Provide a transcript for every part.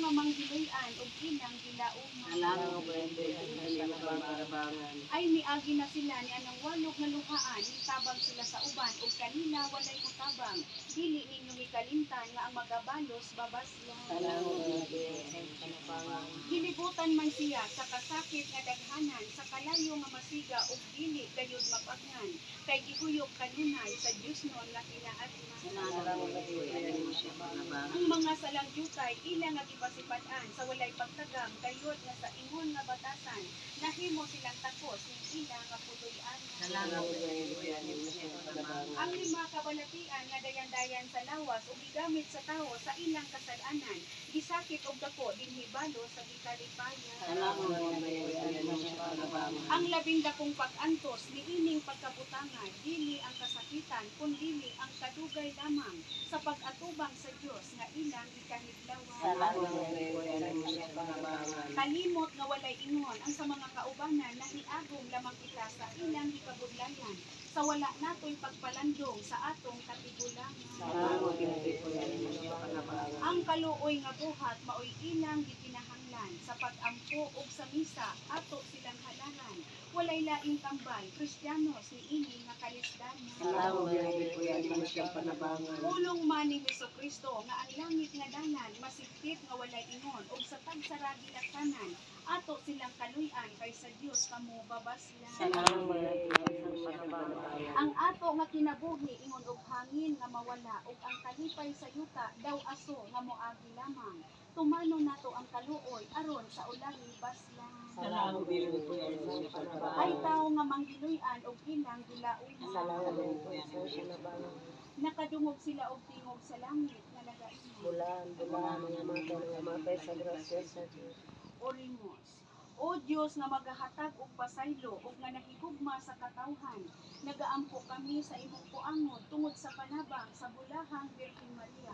nga manggiloy-an ug ilang gilauman. Alang bende sa nabangan. Ay miagi na sila ni anang walog nga luhaan, nitabang sila sa uban ug kanila walay mutabang. Dili ninyo mikalimtan nga ang magabalos babaslan. Alang bende sa nabangan. Gilibutan man siya sa kasakit nga daghanan, sa kalayo nga masiga ug dili gayud mapagnan. Kay gihuyok kanunay sa Dios noon nga kinaatman. Ang mga salangyutay ilang nga gipasipad-an sa walay pagtagam kayod nga sa ingon nga batasan, nahimo silang takos ning ilang nga puloy-an. Ang lima kabalatian nga dayan-dayan sa lawas ug gigamit sa tawo sa ilang kasad-anan, gisakit og dako dinhi balo sa gikalipayan. Ang labing dakong pag-antos niining pagkabutangan, dili ang kasakitan kundi ang kadugay lamang sa pag-atubang sa Dios nga ilang gikahidlawan. Kalimot nga walay ingon ang sa mga kaubanan nahiagom lamang kita sa ilang gikabudlayan, sa wala natoy pagpalandong sa atong katigulangan. Ang kaluoy nga buhat maoy ilang gikinahanglan, sa pag-ampo ug sa misa ato silang halahan. Walay laing tambal, Kristiyanos niini nga kalisdanan. Pulong man ni Jesucristo nga ang langit nga dalan masigpit nga walay ingon ug sa tagsaragi at kanan ato silang kaluy-an kay sa Dios kamo babaslan. Ang ato nga kinabuhi ingon og hangin nga mawala ug ang kalipay sa yuta daw aso nga moagi lamang. Tumano nato ang kaluoy aron sa ulahi baslan. Ay tao nga manggiloy-an og ilang gilauman. Nakadungog sila og tingog sa langit nga nagaingon. Bulan, mga matay sa grasya sa Diyos. Orimos. O Dios nga magahatag og pasaylo ug nga nahigugma sa katawhan, nagaampo kami sa imong puangon tungod sa panabang sa bulahang Birhen Maria.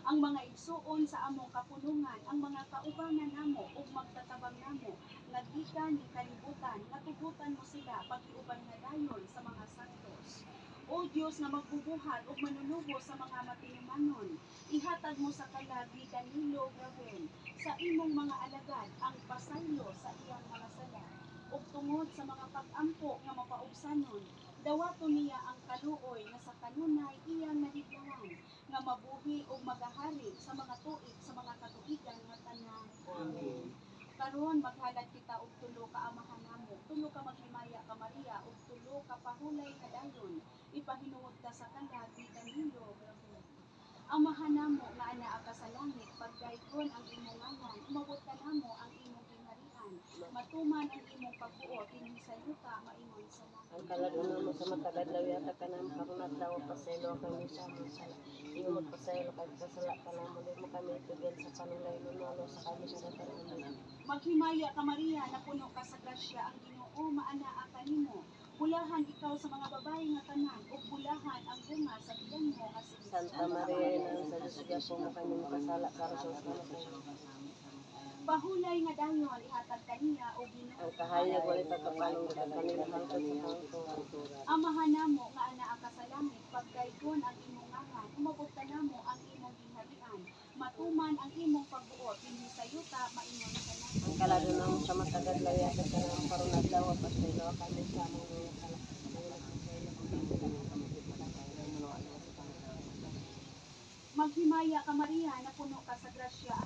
Ang mga igsuon sa among kapunungan, ang mga kaubanan namo ug magtatabang namo, nga gikan ni kalibutan, nga tugutan mo sila paghiuban nga dayon sa mga santos. O Dios nga magbubuhat ug manunubos sa mga matinumanon, ihatag mo sa kalag ni Danilo Gravel sa imong mga alagad ang pasaylo sa iyang mga sala. Ug tungod sa mga pag-ampo nga mapaubsanon, dawaton niya ang kaluoy nga sa kanunay iyang nahidlawan, nga mabuhi ug magahari sa mga tuig sa mga katuigan nga tanan. Amen. Karon maghalad kita og tulo ka amahan namo, tulo ka maghimaya ka Maria ug tulo ka pahulay nga dayon, ipahinuod ta sa kalag ni Danilo Gravel. Amahan namo nga anaa ka sa langit, pagdaygon ang imong ngalan, umabot ka namo ang imong gingharian, matuman ang imong pagbuot dinhi sa yuta maingon sa langit. Ang kalaguna mo sa matagad yata ka ng pangnadlaw pasaylo kami sa musala. Iyo magpasaylo kay pasala ka namo di mo kami tugyan sa panulay nuno sa kami sa tanan. Maghimaya ka Maria, napuno ka sa grasya, ang Ginoo maanaa kanimo. Bulahan ikaw sa mga babae nga tanan, ug bulahan ang bunga sa tiyan mo nga si Santa Maria nang sa Dios gapo mo kami makasala karon sa Pahulay nga dayon ihatag kaniya o Ginoo. ang kahayag wali pagkapalong kanila hangtod sa pangturan. Amahan namo nga anaa ka sa langit, pagdaygon ang imong ngalan, umabot ka namo ang imong gingharian, matuman ang imong pagbuot dinhi sa yuta maingon sa langit. Ang kalaguna mo sa matagad yata ka ng pangnadlaw pasaylo kami sa among mga sala. Maghimaya ka Maria, napuno ka sa grasya,